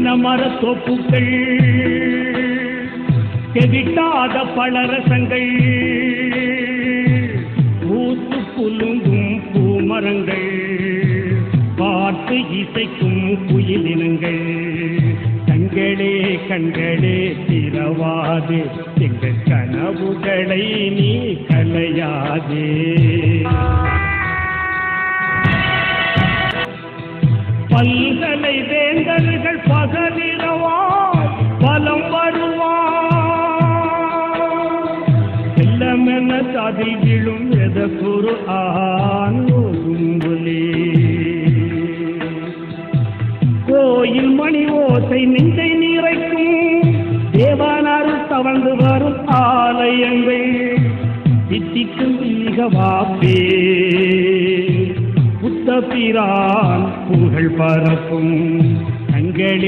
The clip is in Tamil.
தென்னை மரத்தோப்புகள் செவிட்டாத பழரசங்கள் பூத்து குலுங்கும் பூமரங்கள் பார்த்து இசைக்கும் குயிலினங்கள் கண்களே கண்களே திறவாதே எங்கள் கனவுகளை நீ கலையாதே பல்கலை வேந்தர்கள் பகலிரவாய் பலம் வருவார் செல்லமென அதில் விழும் எதற்கொரு ஆணும்புலி கோயில் மணி ஓசை நெஞ்சை நிறைக்கும் தேவானார் தவழ்ந்து வரும் ஆலயங்கள் தித்திக்கும் ஈகவாப்பே புத்த பிரான் புகழ் பரப்பும் கண்களே